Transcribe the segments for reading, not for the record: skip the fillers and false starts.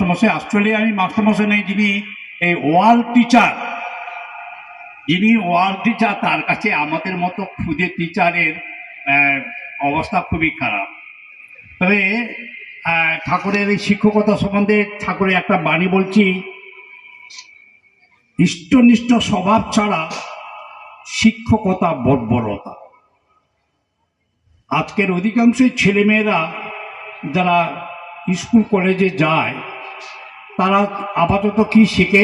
মাস্টারমশাই অস্ট্রেলিয়া আমি মাস্টারমশাই নেই, যিনি এই ওয়ার্ল্ড টিচার তার কাছে আমাদের মতো খুদে টিচারের অবস্থা খুবই খারাপ। তবে ঠাকুরের এই শিক্ষকতা সম্বন্ধে ঠাকুরের একটা বাণী বলছি, ইষ্টনিষ্ঠ স্বভাব ছাড়া শিক্ষকতা বর্বরতা। আজকের অধিকাংশই ছেলেমেয়েরা যারা স্কুল কলেজে যায় তারা আপাতত কি শেখে,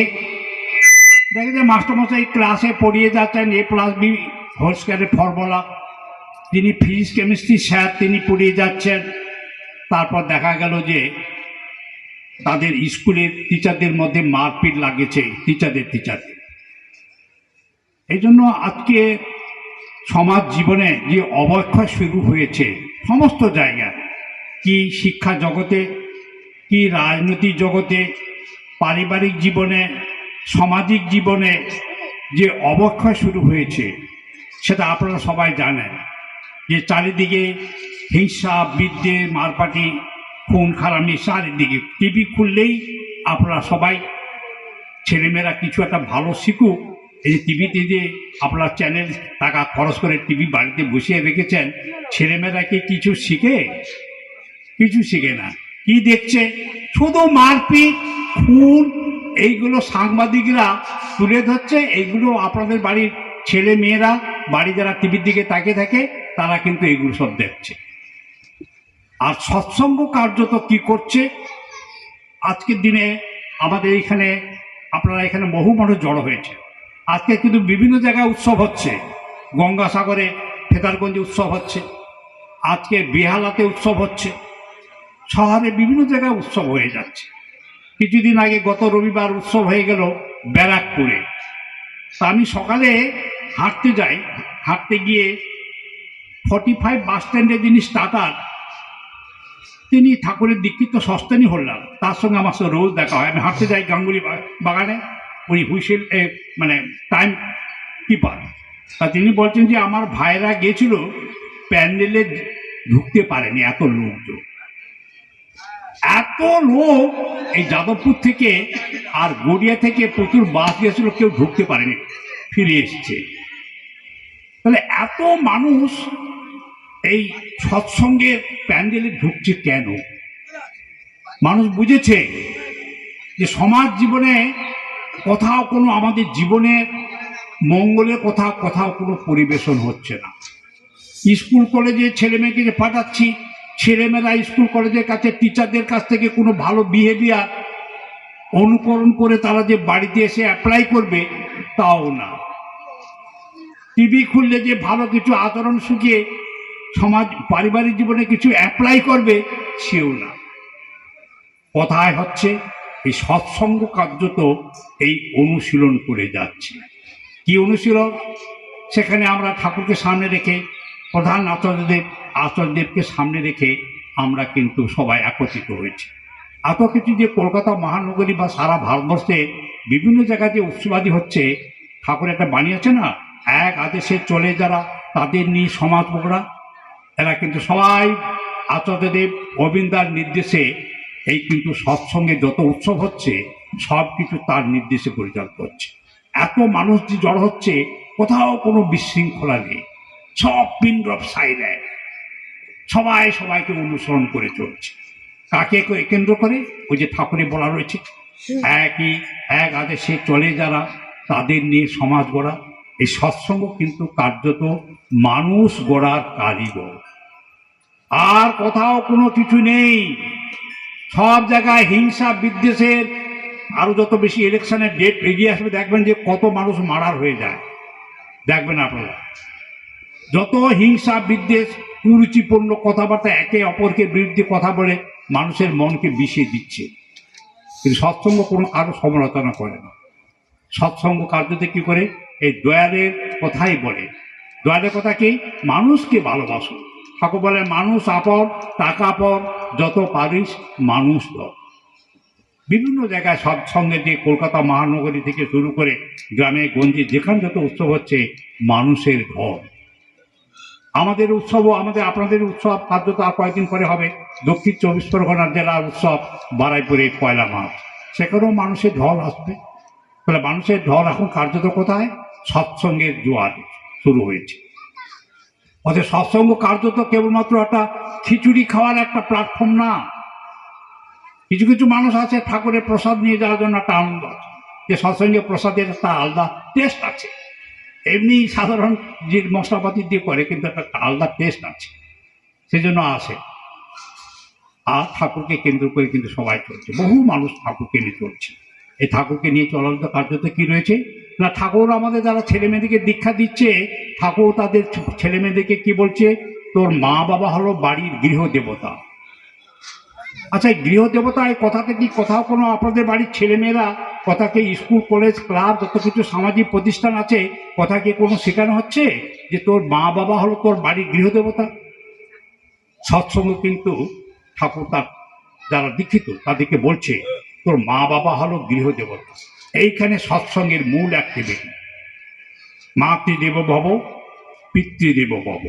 দেখে যে মাস্টারমশাই ক্লাসে পড়িয়ে যাচ্ছেন A+B হোল স্কয়ারের ফর্মুলা, যিনি ফিজিক্স কেমিস্ট্রি স্যার তিনি পড়িয়ে যাচ্ছেন। তারপর দেখা গেল যে তাদের স্কুলের টিচারদের মধ্যে মারপিট লাগেছে টিচারদের। এই জন্য আজকে সমাজ জীবনে যে অবক্ষয় শুরু হয়েছে সমস্ত জায়গায়, কি শিক্ষা জগতে, কি রাজনৈতিক জগতে, পারিবারিক জীবনে, সামাজিক জীবনে যে অবক্ষয় শুরু হয়েছে সেটা আপনারা সবাই জানেন। যে চারিদিকে হিংসা, বিদ্বেষ, মারপাটি, খুন খারামি চারিদিকে। টিভি খুললেই আপনারা সবাই, ছেলেমেয়েরা কিছু একটা ভালো শিখুক, এই যে টিভিতে যে আপনারা চ্যানেল টাকা খরচ করে টিভি বাড়িতে বসিয়ে রেখেছেন, ছেলেমেয়েরা কি কিছু শিখে? কিছু শিখে না। কি দেখছে? শুধু মারপিট, খুন, এইগুলো সাংবাদিকরা তুলে ধরছে। এইগুলো আপনাদের বাড়ির ছেলে মেয়েরা বাড়ি যারা টিভির দিকে তাকিয়ে থাকে তারা কিন্তু এইগুলো সব দেখছে। আর সৎসঙ্গ কার্যত কি করছে আজকের দিনে আমাদের এখানে, আপনারা এখানে বহু মানুষ জড়ো হয়েছে। আজকে কিন্তু বিভিন্ন জায়গায় উৎসব হচ্ছে, গঙ্গাসাগরে ফেতারগঞ্জে উৎসব হচ্ছে, আজকে বেহালাতে উৎসব হচ্ছে, শহরে বিভিন্ন জায়গায় উৎসব হয়ে যাচ্ছে। কিছুদিন আগে গত রবিবার উৎসব হয়ে গেল ব্যারাকপুরে। তা আমি সকালে হাঁটতে যাই, হাঁটতে গিয়ে 45 বাস স্ট্যান্ডে যিনি স্টার্টার, তিনি ঠাকুরের দীক্ষিত সস্তানি হলাম, তার সঙ্গে আমার সঙ্গে রোজ দেখা হয়। আমি হাঁটতে যাই গাঙ্গুলি বাগানে, উনি হুইসেল মানে টাইম কিপার। তা তিনি বলছেন যে আমার ভাইরা গিয়েছিল, প্যান্ডেলে ঢুকতে পারেনি, এত লোকজন, এত লোক। এই যাদবপুর থেকে আর গড়িয়া থেকে প্রচুর বাস গিয়েছিল, কেউ ঢুকতে পারেনি, ফিরে এসছে। তাহলে এত মানুষ এই সৎসঙ্গের প্যান্ডেলে ঢুকছে কেন? মানুষ বুঝেছে যে সমাজ জীবনে কোথাও কোনো, আমাদের জীবনের মঙ্গলের কোথাও কোনো পরিবেশন হচ্ছে না। স্কুল কলেজে ছেলে মেয়েকে যে পাঠাচ্ছি, ছেলেমেয়েরা স্কুল কলেজের কাছে টিচারদের কাছ থেকে কোনো ভালো বিহেভিয়ার অনুকরণ করে তারা যে বাড়িতে এসে অ্যাপ্লাই করবে তাও না। টিভি খুললে যে ভালো কিছু আচরণ শিখিয়ে সমাজ পারিবারিক জীবনে কিছু অ্যাপ্লাই করবে সেও না। কথায় হচ্ছে এই সৎসঙ্গ কার্যত এই অনুশীলন করে যাচ্ছে। কি অনুশীলন? সেখানে আমরা ঠাকুরকে সামনে রেখে, প্রধান আচার্যদেবকে সামনে রেখে আমরা কিন্তু সবাই একত্রিত হয়েছি। এত কিছু যে কলকাতা মহানগরী বা সারা ভারতবর্ষে বিভিন্ন জায়গায় যে উৎসবাদী হচ্ছে, ঠাকুর একটা বাণী আছে না, এক আদেশে চলে যারা তাদের নিয়ে সমাজ পকড়া। এরা কিন্তু সবাই আচার্যদেব গোবিন্দার নির্দেশে এই কিন্তু সৎসঙ্গে যত উৎসব হচ্ছে সব কিছু তার নির্দেশে পরিচালিত হচ্ছে। এত মানুষ যে জড় হচ্ছে, কোথাও কোনো বিশৃঙ্খলা নেই, সব পিন ড্রপ সাইলেন্ট, সবাই সবাইকে অনুসরণ করে চলছে। কাকে কেন্দ্র করে? ওই যে ঠাকুরে বলা রয়েছে, এক আদেশে চলে যারা তাদের নিয়ে সমাজ গড়া। এই সৎসঙ্গ কিন্তু কার্যত মানুষ গড়ার কারিগর, আর কোথাও কোনো কিছু নেই। সব জায়গায় হিংসা বিদ্বেষের, আরো যত বেশি ইলেকশনের ডেট এগিয়ে আসবে দেখবেন যে কত মানুষ মারার হয়ে যায়। দেখবেন আপনারা যত হিংসা বিদ্বেষ, কুরুচিপূর্ণ কথাবার্তা, একে অপরকে বিরুদ্ধে কথা বলে মানুষের মনকে বিষিয়ে দিচ্ছে। কিন্তু সৎসঙ্গ কোনো কারো সমালোচনা করে না। সৎসঙ্গ কার্যতে কি করে? এই দয়ালের কথাই বলে। দয়ালের কথা কি? মানুষকে ভালোবাসো। ঠাকুর বলে মানুষ আপন, টাকা আপন, যত পারিস মানুষ দর। বিভিন্ন জায়গায় সৎসঙ্গে যে কলকাতা মহানগরী থেকে শুরু করে গ্রামে গঞ্জে যেখানে যত উৎসব হচ্ছে, মানুষের ঘর। আমাদের উৎসবও আপনাদের উৎসব কার্যত আর কয়েকদিন পরে হবে। দক্ষিণ 24 পরগনা জেলার উৎসব বারাইপুরে 1 মার্চ, সেখানেও মানুষের ঢল আসবে। তাহলে মানুষের ঢল এখন কার্যত কোথায়? সৎসঙ্গের জোয়ার শুরু হয়েছে। অর্থাৎ সৎসঙ্গ কার্যত কেবলমাত্র একটা খিচুড়ি খাওয়ার একটা প্ল্যাটফর্ম না। কিছু কিছু মানুষ আছে ঠাকুরের প্রসাদ নিয়ে যাওয়ার জন্য একটা আনন্দ আছে, যে সৎসঙ্গে প্রসাদের একটা আলাদা টেস্ট আছে। এমনি সাধারণ যে মশলাপাতি দিয়ে করে, কিন্তু একটা আলাদা টেস্ট আছে, সেজন্য আসে। আর ঠাকুরকে কেন্দ্র করে কিন্তু সবাই চলছে, বহু মানুষ ঠাকুরকে নিয়ে চলছে। এই ঠাকুরকে নিয়ে চলার কার্যত কি রয়েছে না, ঠাকুর আমাদের যারা ছেলে মেয়েদেরকে দীক্ষা দিচ্ছে, ঠাকুর তাদের ছেলে মেয়েদেরকে কি বলছে? তোর মা বাবা হলো বাড়ির গৃহ দেবতা। আচ্ছা, এই গৃহ দেবতা এই কথাতে কি কোথাও কোনো আপনাদের বাড়ির ছেলেমেয়েরা কথাকে স্কুল কলেজ ক্লাব যত কিছু সামাজিক প্রতিষ্ঠান আছে, কথা কি কোনো শেখানো হচ্ছে যে তোর মা বাবা হলো তোর বাড়ির গৃহ দেবতা? সৎসঙ্গ কিন্তু ঠাকুর তার যারা দীক্ষিত তাদেরকে বলছে তোর মা বাবা হলো গৃহ দেবতা। এইখানে সৎসঙ্গের মূল অ্যাক্টিভিটি। মাতৃদেব ভব, পিতৃদেব ভব,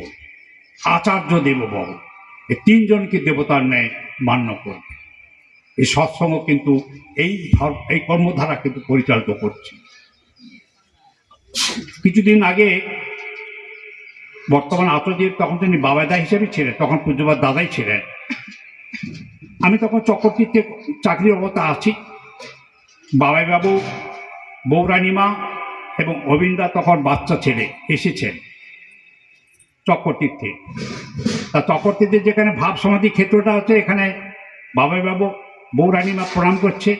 আচার্য দেব ভব, এই তিনজনকে দেবতার ন্যায় মান্য করবে। এই সৎসঙ্গ কিন্তু এই কর্মধারা কিন্তু পরিচালিত করছে। কিছুদিন আগে বর্তমান আচার্যের, তখন তিনি বাবাদা হিসেবে ছিলেন, তখন পূজ্যপাদ দাদাই ছিলেন। আমি তখন চক্রতীর্থে চাকরির অবস্থা আছি। বাবাই বাবু, বৌরানীমা এবং অবিন্দা তখন বাচ্চা ছেলে এসেছেন চক্রতীর্থে। তা চক্রতীর্থে যেখানে ভাব সমাধি ক্ষেত্রটা আছে, এখানে বাবাই বাবু বৌরানীমা প্রণাম করছে,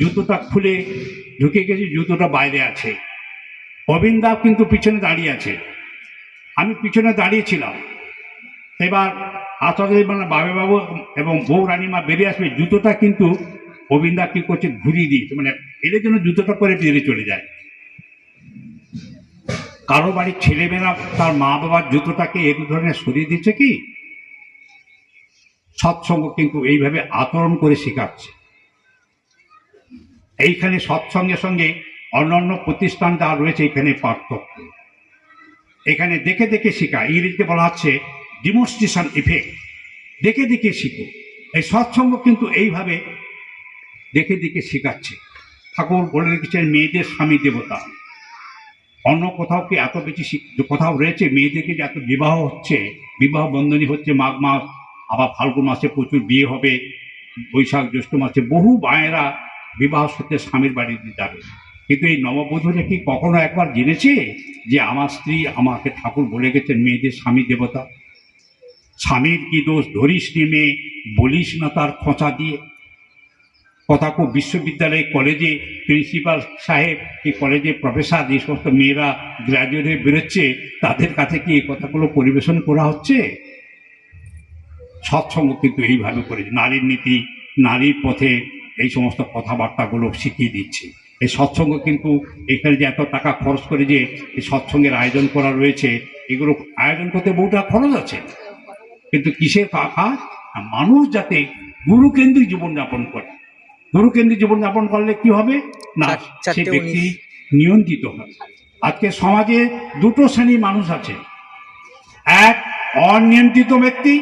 জুতোটা খুলে ঢুকে গেছে, জুতোটা বাইরে আছে। অবিন্দা কিন্তু পিছনে দাঁড়িয়ে আছে, আমি পিছনে দাঁড়িয়েছিলাম। এবার আচার্য মানে বাবা বাবু এবং বউ রানীমা বেরিয়ে আসবে, জুতোটা কিন্তু অবিন্দা কি করছে, ঘুরিয়ে দিয়েছে, মানে এদের জন্য জুতোটা পরে বেরিয়ে চলে যায়। কারো বাড়ির ছেলেমেয়েরা তার মা বাবার জুতোটাকে এই ধরনের সরিয়ে দিচ্ছে কি? সৎসঙ্গ কিন্তু এইভাবে আচরণ করে শেখাচ্ছে। এইখানে সৎসঙ্গের সঙ্গে অন্যান্য প্রতিষ্ঠান যা রয়েছে, এখানে পার্থক্য। এখানে দেখে দেখে শেখা, ইংরেজিতে বলা হচ্ছে ডিমনস্ট্রেশন ইফেক্ট। দেখে দেখে শিখো। এই সৎসঙ্গ কিন্তু এইভাবে দেখে দেখে শেখাচ্ছে। ঠাকুর বলে রেখেছেন মেয়েদের স্বামী দেবতা। অন্য কোথাও কি এত বেশি কোথাও রয়েছে মেয়েদেরকে যে এত বিবাহ হচ্ছে, বিবাহ বন্ধনী হচ্ছে মাঘ মাস, আবার ফাল্গুন মাসে প্রচুর বিয়ে হবে, বৈশাখ জ্যৈষ্ঠ মাসে বহু মায়েরা বিবাহ সূত্রে স্বামীর বাড়িতে যাবে। কিন্তু এই নববধূরা কি কখনো একবার জেনেছে যে আমার স্ত্রী আমাকে ঠাকুর বলে গেছেন মেয়েদের স্বামী দেবতা? স্বামীর কি দোষ ধরিস নেমে, বলিস না তার খোঁচা দিয়ে। কথা খুব বিশ্ববিদ্যালয়ে কলেজে প্রিন্সিপাল সাহেব কি কলেজে প্রফেসর যে সমস্ত মেয়েরা গ্র্যাজুয়েট হয়ে বেরোচ্ছে, তাদের কাছে কি এই কথাগুলো পরিবেশন করা হচ্ছে? সৎসঙ্গ কিন্তু এইভাবে করে নারীর নীতি, নারীর পথে এই সমস্ত কথাবার্তাগুলো শিখিয়ে দিচ্ছে। এই সৎসঙ্গ কিন্তু এখানে যে এত টাকা খরচ করে যে এই সৎসঙ্গের আয়োজন করা রয়েছে, এগুলো আয়োজন করতে বহুটা খরচ আছে, কিন্তু কিসের কাকা? মানুষ যাতে গুরুকেন্দ্রিক জীবনযাপন করে। গুরুকেন্দ্রিক জীবনযাপন করলে কি হবে না, সে ব্যক্তি নিয়ন্ত্রিত হবে। আজকে সমাজে দুটো শ্রেণীর মানুষ আছে, এক অনিয়ন্ত্রিত ব্যক্তি,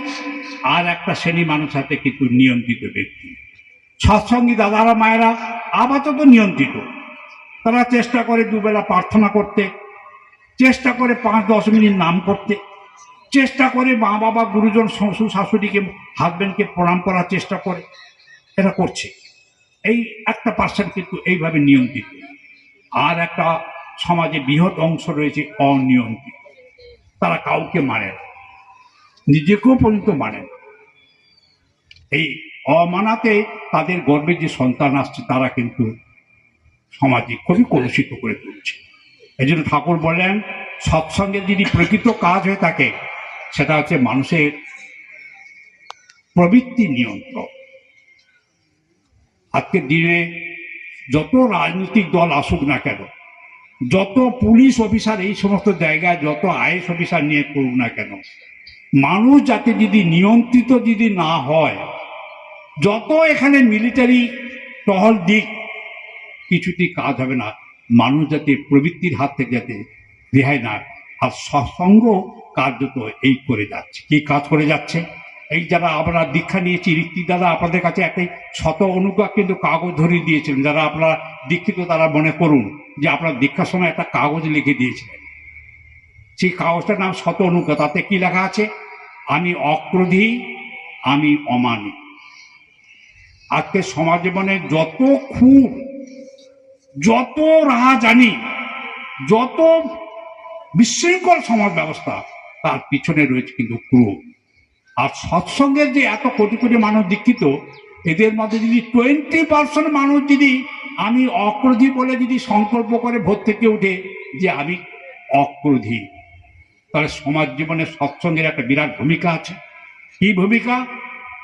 আর একটা শ্রেণী মানুষ আছে কিন্তু নিয়ন্ত্রিত ব্যক্তি। সৎসঙ্গী দাদারা মায়েরা আপাতত নিয়ন্ত্রিত, তারা চেষ্টা করে দুবেলা প্রার্থনা করতে, চেষ্টা করে 5-10 মিনিট নাম করতে, চেষ্টা করে মা বাবা গুরুজন শ্বশুর শাশুড়িকে হাজবেন্ডকে প্রণাম করার চেষ্টা করে, এটা করছে। এই একটা পার্সেন্ট কিন্তু এইভাবে নিয়ন্ত্রিত। আর একটা সমাজে বৃহৎ অংশ রয়েছে অনিয়ন্ত্রিত, তারা কাউকে মানে না, নিজেকেও পর্যন্ত মানে না। এই অমানাতে তাদের গর্বে যে সন্তান আসছে, তারা কিন্তু সমাজে খুবই কলুষিত করে তুলছে। এই জন্য ঠাকুর বললেন সৎসঙ্গে যদি প্রকৃত কাজ হয়ে থাকে, সেটা হচ্ছে মানুষের প্রবৃত্তি নিয়ন্ত্রণ। আজকের দিনে যত রাজনৈতিক দল আসুক না কেন, যত পুলিশ অফিসার এই সমস্ত জায়গায় যত আইএস অফিসার নিয়ে করুক না কেন, মানুষ যাতে যদি নিয়ন্ত্রিত যদি না হয়, যত এখানে মিলিটারি টহল দিক, কিছুতেই কাজ হবে না। মানুষ যাতে প্রবৃত্তির হাত থেকে যাতে রেহাই না। আর সৎসঙ্গ কার্যত এই করে যাচ্ছে। কি কাজ করে যাচ্ছে? এই যারা আমরা দীক্ষা নিয়েছি, ঋত্বিক দাদা আপনাদের কাছে একটি শত অনুজ্ঞা কিন্তু কাগজ ধরিয়ে দিয়েছিলেন। যারা আপনারা দীক্ষিত তারা মনে করুন যে আপনার দীক্ষার সময় একটা কাগজ লিখে দিয়েছিলেন। সেই কাগজটার নাম শত অনুজ্ঞা। তাতে কি লেখা আছে? আমি অক্রোধী, আমি অমানিক। আজকে সমাজ জীবনে যত খুব, যত রাহাজানি, যত বিশৃঙ্খল সমাজ ব্যবস্থা, তার পিছনে রয়েছে কিন্তু ক্রোধ। আর সৎসঙ্গের যে এত কোটি কোটি মানুষ দীক্ষিত, এদের মধ্যে যদি 20% মানুষ যদি আমি অক্রোধী বলে যদি সংকল্প করে ভোর থেকে উঠে যে আমি অক্রোধী, তাহলে সমাজ জীবনে সৎসঙ্গের একটা বিরাট ভূমিকা আছে। কি ভূমিকা?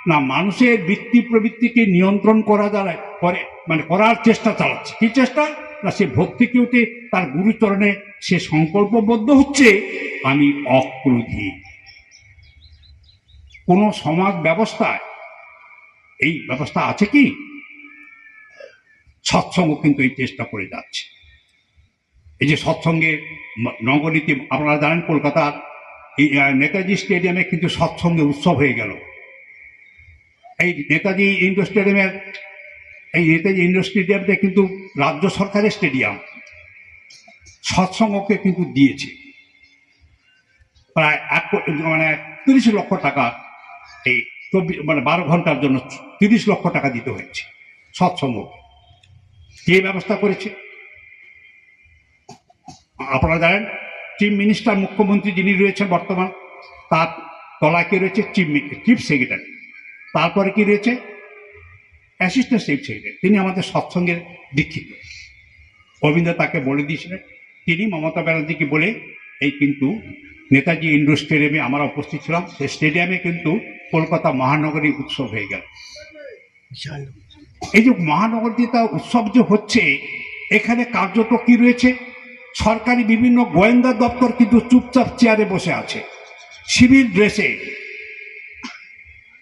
না, মানুষের বৃত্তি প্রবৃত্তিকে নিয়ন্ত্রণ করা যায়, করার চেষ্টা চালাচ্ছে। কি চেষ্টা? না, সে ভোর থেকে উঠে তার গুরুচরণে সে সংকল্পবদ্ধ হচ্ছে আমি অক্রোধী। কোন সমাজ ব্যবস্থায় এই ব্যবস্থা আছে কি? সৎসঙ্গ কিন্তু এই চেষ্টা করে যাচ্ছে। এই যে সৎসঙ্গের নগরীতে আপনারা জানেন, কলকাতার নেতাজি স্টেডিয়ামে কিন্তু সৎসঙ্গের উৎসব হয়ে গেল। এই নেতাজি ইন্ডোর স্টেডিয়ামটা কিন্তু রাজ্য সরকারের স্টেডিয়াম, সৎসঙ্গকে কিন্তু দিয়েছে প্রায় 30 লক্ষ টাকা। এই 12 ঘন্টার জন্য 30 লক্ষ টাকা দিতে হয়েছে সৎসঙ্গ। কে ব্যবস্থা করেছে? আপনারা জানেন, চিফ মিনিস্টার, মুখ্যমন্ত্রী যিনি রয়েছেন বর্তমান, তার তলায় কে রয়েছে? Chief secretary. তারপরে কি রয়েছে? Assistant chief secretary. তিনি আমাদের সৎসঙ্গের দীক্ষিত। অরবিন্দ তাকে বলে দিয়েছিলেন, তিনি মমতা ব্যানার্জিকে বলে এই কিন্তু নেতাজি ইন্ডোর স্টেডিয়ামে আমরা উপস্থিত ছিলাম। সেই স্টেডিয়ামে কিন্তু কলকাতা মহানগরী উৎসব হয়ে গেল। এই যে মহানগরীতে উৎসব যে হচ্ছে, এখানে কার্যত কি রয়েছে? সরকারি বিভিন্ন গোয়েন্দা দপ্তর কিন্তু চুপচাপ চেয়ারে বসে আছে, সিভিল ড্রেসে।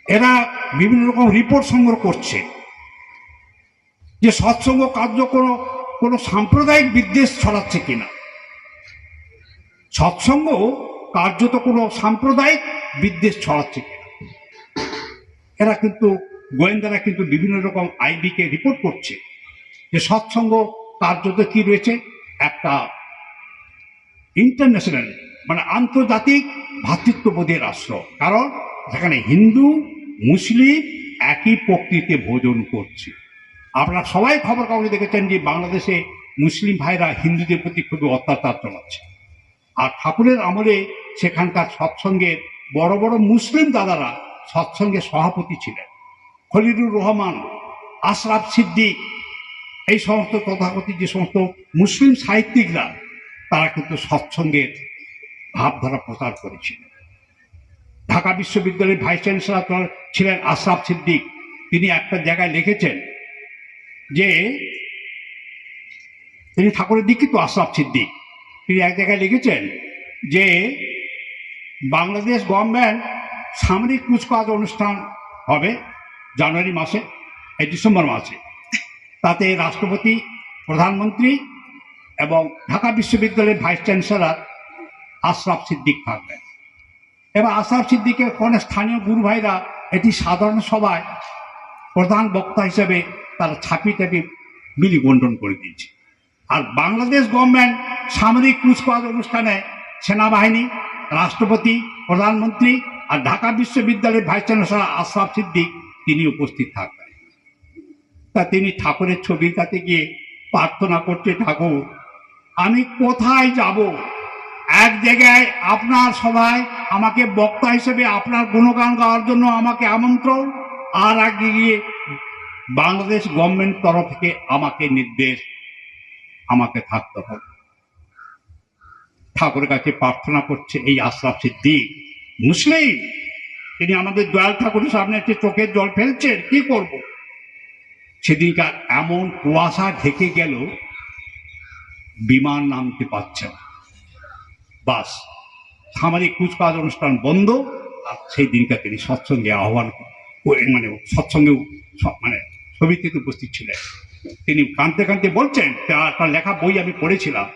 এরা বিভিন্ন রকম রিপোর্ট সংগ্রহ করছে যে সৎসঙ্গ কার্য কোনো সাম্প্রদায়িক বিদ্বেষ ছড়াচ্ছে কিনা। সৎসঙ্গ কার্যত কোনো সাম্প্রদায়িক বিদ্বেষ ছড়াচ্ছে কিনা। এরা কিন্তু গোয়েন্দারা কিন্তু বিভিন্ন রকম আইবিকে রিপোর্ট করছে যে সৎসঙ্গ কার্যত কি রয়েছে? একটা ইন্টারন্যাশনাল আন্তর্জাতিক ভ্রাতৃত্ববোধের আশ্রয়। কারণ সেখানে হিন্দু মুসলিম একই প্রকৃতিতে ভোজন করছে। আপনারা সবাই খবর কাগজে দেখেছেন যে বাংলাদেশে মুসলিম ভাইরা হিন্দুদের প্রতি খুবই অত্যাচার চালাচ্ছে। আর ঠাকুরের আমলে সেখানকার সৎসঙ্গের বড় বড় মুসলিম দাদারা সৎসঙ্গের সভাপতি ছিলেন। খলিলুর রহমান, আশরাফ সিদ্দিক, এই সমস্ত তথাকথিত যে সমস্ত মুসলিম সাহিত্যিকরা, তারা কিন্তু সৎসঙ্গের ভাবধারা প্রচার করেছিলেন। ঢাকা বিশ্ববিদ্যালয়ের ভাইস চ্যান্সেলর ছিলেন আশরাফ সিদ্দিক। তিনি একটা জায়গায় লিখেছেন যে তিনি ঠাকুরের দীক্ষিত আশরাফ সিদ্দিক। তিনি এক জায়গায় লিখেছেন যে বাংলাদেশ গভর্নমেন্ট সামরিক কুচকাওয়াজ অনুষ্ঠান হবে জানুয়ারি মাসে, এই ডিসেম্বর মাসে। তাতে রাষ্ট্রপতি, প্রধানমন্ত্রী এবং ঢাকা বিশ্ববিদ্যালয়ের ভাইস চ্যান্সেলর আশরাফ সিদ্দিক থাকবেন। এবার আশরাফ সিদ্দিকের কোনো স্থানীয় গুরু ভাইরা এটি সাধারণ সভায় প্রধান বক্তা হিসেবে তারা ছাপিয়ে টাপিয়ে বিলি বন্টন করে দিয়েছে। আর বাংলাদেশ গভর্নমেন্ট সামরিক কুচকাওয়াজ অনুষ্ঠানে সেনাবাহিনী, রাষ্ট্রপতি, প্রধানমন্ত্রী আর ঢাকা বিশ্ববিদ্যালয়ের ভাইস চ্যান্সেলর আশরাফ সিদ্দিক তিনি উপস্থিত থাকবেন। তা তিনি ঠাকুরের ছবির কাছে গিয়ে প্রার্থনা করতে, ঠাকুর আমি কোথায় যাব? এক জায়গায় আপনার সভায় আমাকে বক্তা হিসেবে আপনার গুণগান গাওয়ার জন্য আমাকে আমন্ত্রণ, আর আগে গিয়ে বাংলাদেশ গভর্নমেন্ট তরফ থেকে আমাকে নির্দেশ, আমাকে থাকতে হবে। ঠাকুরের কাছে প্রার্থনা করছে এই আশরাফ সিদ্দিক, মুসলিম। তিনি আমাদের দয়াল ঠাকুরের সামনে একটি চোখের জল ফেলছেন, কি করব? সেদিনকার এমন কুয়াশা ঢেকে গেল, বিমান নামতে পারছে না। বাস, সামরিক কুচকাওয়াজ অনুষ্ঠান বন্ধ। আর সেই দিনটা তিনি সৎসঙ্গে আহ্বান সৎসঙ্গে সমিতিতে উপস্থিত ছিলেন। তিনি কাঁদতে কাঁদতে বলছেন, তার লেখা বই আমি পড়েছিলাম,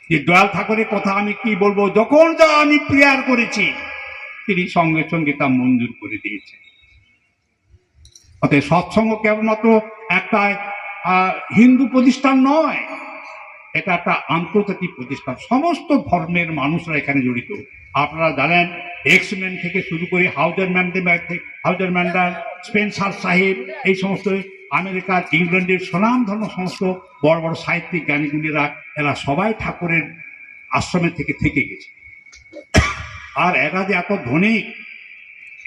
যে দয়াল ঠাকুরের কথা আমি কি বলবো, যখন যা আমি প্রেয়ার করেছি তিনি সঙ্গে সঙ্গে তা মঞ্জুর করে দিয়েছেন। অতএব সৎসঙ্গ কেবলমাত্র একটা হিন্দু প্রতিষ্ঠান নয়, এটা একটা আন্তর্জাতিক প্রতিষ্ঠান। সমস্ত ধর্মের মানুষরা এখানে জড়িত। আপনারা জানেন এক্সম্যান থেকে শুরু করে হাউজার ম্যান্ডার, স্পেন্সার সাহেব, এই সমস্ত আমেরিকার, ইংল্যান্ডের স্বনাম ধর্ম সমস্ত বড় বড় সাহিত্যিক জ্ঞানীগুলিরা, এরা সবাই ঠাকুরের আশ্রমে থেকে গেছে। আর এরা যে এত ধনী,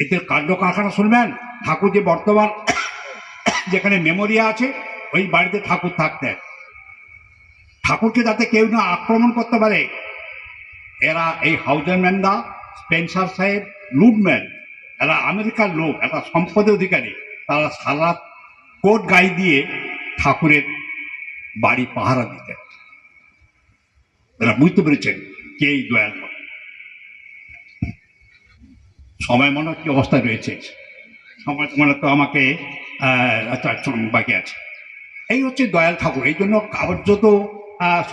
এদের কাণ্ড কারখানা শুনবেন। ঠাকুর যে বর্তমান যেখানে মেমোরিয়া আছে, ওই বাড়িতে ঠাকুর থাকতেন। ঠাকুরকে যাতে কেউ না আক্রমণ করতে পারে, এরা এই হাউজার ম্যান্ডা, স্পেন্সার সাহেব, লুডম্যান, এরা আমেরিকার লোক, এরা সম্পদের অধিকারী। তারা সারা কোট গাই দিয়ে ঠাকুরের বাড়ি পাহারা দিতেন। এরা বুঝতে পেরেছেন কে এই দয়াল। সময় মনে কি অবস্থায় রয়েছে, সময় মনে তো আমাকে বাকি আছে। এই হচ্ছে দয়াল ঠাকুর। এই জন্য কার্যত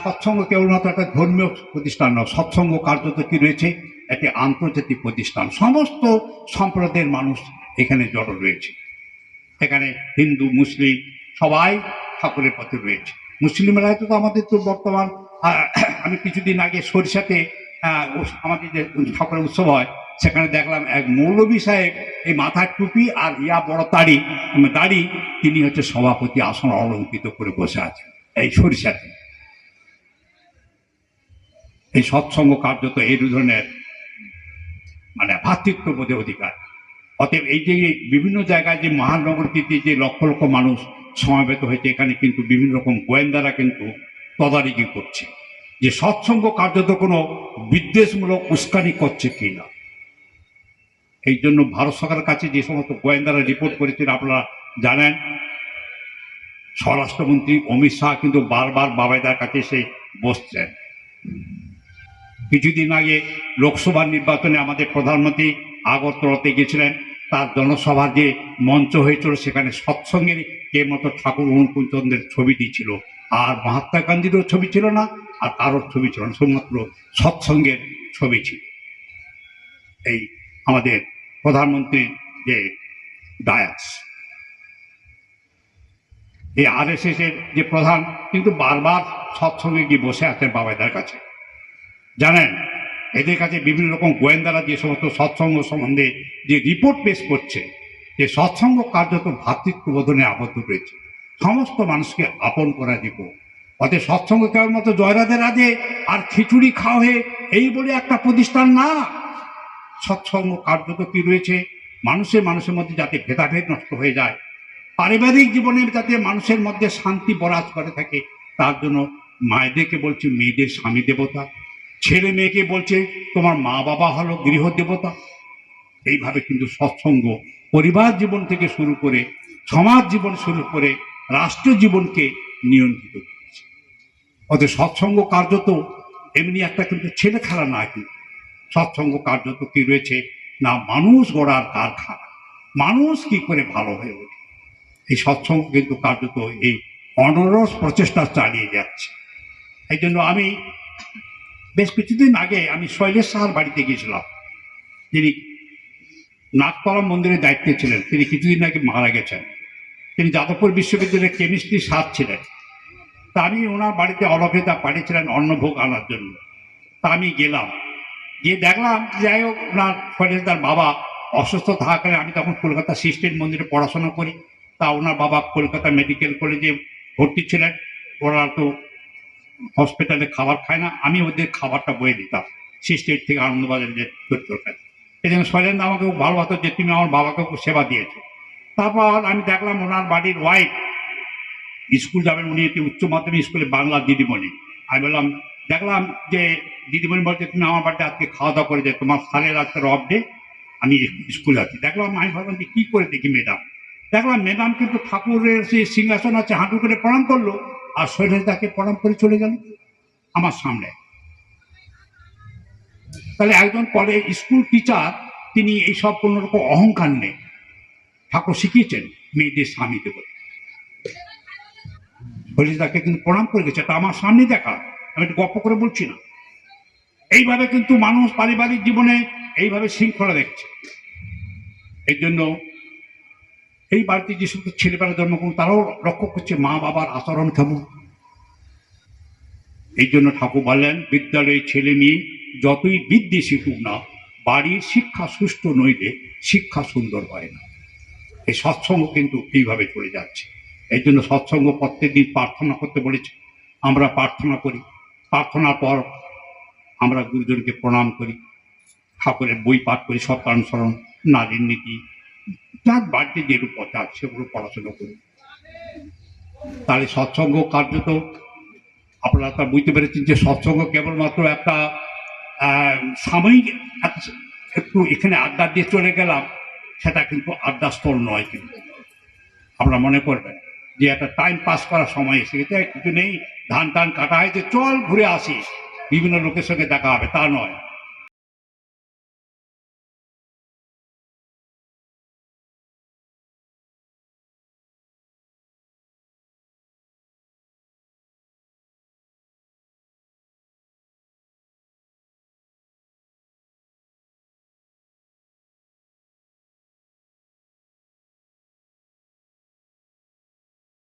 সৎসঙ্গ কেবলমাত্র একটা ধর্মীয় প্রতিষ্ঠান নয়, সৎসঙ্গ কার্যত কি রয়েছে, একটি আন্তর্জাতিক প্রতিষ্ঠান। সমস্ত সম্প্রদায়ের মানুষ এখানে জড়ো রয়েছে। এখানে হিন্দু, মুসলিম সবাই ঠাকুরের পথে রয়েছে। মুসলিমরা তো আমাদের তো বর্তমান, আমি কিছুদিন আগে সরিষাতে আমাদের যে ঠাকুরের উৎসব হয়, সেখানে দেখলাম এক মৌলভী সাহেব, এই মাথার টুপি আর বড় দাড়ি, তিনি হচ্ছে সভাপতি আসন অলঙ্কৃত করে বসে আছেন এই সরিষাতে। এই সৎসঙ্গ কার্যত এই ধরনের মানে ভ্রাতৃত্ববোধের অধিকার। অতএব এই যে বিভিন্ন জায়গায় যে মহানগরীতে যে লক্ষ লক্ষ মানুষ সমাবেত হয়েছে, এখানে কিন্তু বিভিন্ন রকম গোয়েন্দারা কিন্তু তদারকি করছে যে সৎসঙ্গ কার্যত কোনো বিদ্বেষমূলক উস্কানি করছে কিনা। এই জন্য ভারত সরকারের কাছে যে সমস্ত গোয়েন্দারা রিপোর্ট করেছেন, আপনারা জানেন স্বরাষ্ট্রমন্ত্রী অমিত শাহ কিন্তু বারবার বাবাইদার কাছে এসে বসছেন। কিছুদিন আগে লোকসভা নির্বাচনে আমাদের প্রধানমন্ত্রী আগরতলাতে গেছিলেন, তার জনসভার যে মঞ্চ হয়েছিল সেখানে সৎসঙ্গের কে মতো ঠাকুর অনুকূলচন্দ্রের ছবিটি ছিল, আর মহাত্মা গান্ধীরও ছবি ছিল না, আর কারোর ছবি ছিল না, শুধুমাত্র সৎসঙ্গের ছবি ছিল। এই আমাদের প্রধানমন্ত্রীর যে ডায়াস, এই RSS এর যে প্রধান কিন্তু বারবার সৎসঙ্গে গিয়ে বসে আছেন বাবাইদার কাছে। জানেন এদের কাছে বিভিন্ন রকম গোয়েন্দারা যে সমস্ত সৎসঙ্গ সম্বন্ধে যে রিপোর্ট পেশ করছে, যে সৎসঙ্গ কার্যত ভ্রাতৃত্ববোধনে আবদ্ধ রয়েছে, সমস্ত মানুষকে আপন করা রিপোর্ট। অতএব সৎসঙ্গ কেবলমাত্র জয়রাধে রাধে আর খিচুড়ি খাওয়া হয়ে এই বলে একটা প্রতিষ্ঠান না। সৎসঙ্গ কার্যত কি রয়েছে, মানুষের মধ্যে যাতে ভেদাভেদ নষ্ট হয়ে যায়, পারিবারিক জীবনে যাতে মানুষের মধ্যে শান্তি বরাজ করে থাকে, তার জন্য মায়েদেরকে বলছে মেয়েদের স্বামী দেবতা, ছেলে মেয়েকে বলছে তোমার মা বাবা হলো গৃহ দেবতা। এইভাবে কিন্তু সৎসঙ্গ পরিবার জীবন থেকে শুরু করে সমাজ জীবন শুরু করে রাষ্ট্র জীবনকে নিয়ন্ত্রিত করেছে। অতএব সৎসঙ্গ কার্যত এমনি একটা কিন্তু ছেলে খেলা না, কিন্তু সৎসঙ্গ কার্যত কি রয়েছে না, মানুষ গড়ার কারখানা। মানুষ কি করে ভালো হয়ে ওঠে, এই সৎসঙ্গ কিন্তু কার্যত এই অনরস প্রচেষ্টা চালিয়ে যাচ্ছে। এই জন্য আমি বেশ কিছুদিন আগে আমি শৈলেশ সাহার বাড়িতে গিয়েছিলাম, যিনি নাগতলা মন্দিরের দায়িত্বে ছিলেন। তিনি কিছুদিন আগে মারা গেছেন। তিনি যাদবপুর বিশ্ববিদ্যালয়ের কেমিস্ট্রি স্যার ছিলেন। তা আমি ওনার বাড়িতে অলকেতা পাঠিয়েছিলেন অন্নভোগ আনার জন্য। তা আমি গেলাম, গিয়ে দেখলাম যাই হোক ওনার শৈলেশদার বাবা অসুস্থ থাকাকালীন, আমি তখন কলকাতা সিস্টেম মন্দিরে পড়াশোনা করি, তা ওনার বাবা কলকাতা মেডিকেল কলেজে ভর্তি ছিলেন। ওরা তো হসপিটালে খাবার খায় না, আমি ওদের খাবারটা বয়ে দিতাম সিস্টেট থেকে আনন্দবাজার যে তরকারি। এই জন্য শৈলেন্দা আমাকে খুব ভালোবাসতো যে তুমি আমার বাবাকে খুব সেবা দিয়েছো। তারপর আমি দেখলাম ওনার বাড়ির ওয়াইফ স্কুল যাবেন, উনি একটি উচ্চ মাধ্যমিক স্কুলে বাংলা দিদিমণি। আমি বললাম, দেখলাম যে দিদিমণি বলছে তুমি আমার বাড়িতে আজকে খাওয়া দাওয়া করে যে তোমার সালের আজকে অফ ডে, আমি স্কুলে আছি। দেখলাম, আমি ভাবলাম যে কী করে দেখি ম্যাডাম, দেখলাম ম্যাডাম কিন্তু ঠাকুরের সেই সিংহাসন আছে, হাঁটু করে প্রণাম করলো, আর শৈলেশ তাকে প্রণাম করে চলে গেল আমার সামনে। তাহলে একজন কলেজ স্কুল টিচার, তিনি এইসব কোনো রকম অহংকার নেই। ঠাকুর শিখিয়েছেন মেয়েদের স্বামী দেব, শৈলেশ তাকে কিন্তু প্রণাম করে গেছে, তা আমার সামনে দেখা। আমি একটু গল্প করে বলছি না। এইভাবে কিন্তু মানুষ পারিবারিক জীবনে এইভাবে শৃঙ্খলা দেখছে। এই জন্য এই বাড়িতে যে সমস্ত ছেলেবেলা জন্মগ্রহণ তারাও লক্ষ্য করছে মা বাবার আচরণ কেমন। এই জন্য ঠাকুর বললেন, বিদ্যালয়ে ছেলে মেয়ে যতই বিদ্যে শিখুক না, বাড়ির শিক্ষা সুষ্ঠু নইলে শিক্ষা সুন্দর হয় না। এই সৎসঙ্গ কিন্তু এইভাবে চলে যাচ্ছে। এই জন্য সৎসঙ্গ প্রত্যেকদিন প্রার্থনা করতে বলেছে। আমরা প্রার্থনা করি, প্রার্থনার পর আমরা গুরুজনকে প্রণাম করি, ঠাকুরের বই পাঠ করি, সত্যানুসরণ, নারীর নীতি, যার বাড়িতে যেরূপ পথে আছে সেগুলো পড়াশোনা করি। তাহলে সৎসঙ্গ কার্যত আপনারা তা বুঝতে পেরেছেন যে সৎসঙ্গ কেবলমাত্র একটা সাময়িক একটু এখানে আড্ডা দিয়ে চলে গেলাম, সেটা কিন্তু আড্ডা স্থল নয়। কিন্তু আপনারা মনে করবেন যে একটা টাইম পাস করার সময় এসে গেছে, কিছু নেই, ধান টান কাটা হয়েছে, চল ঘুরে আসি, বিভিন্ন লোকের সঙ্গে দেখা হবে, তা নয়।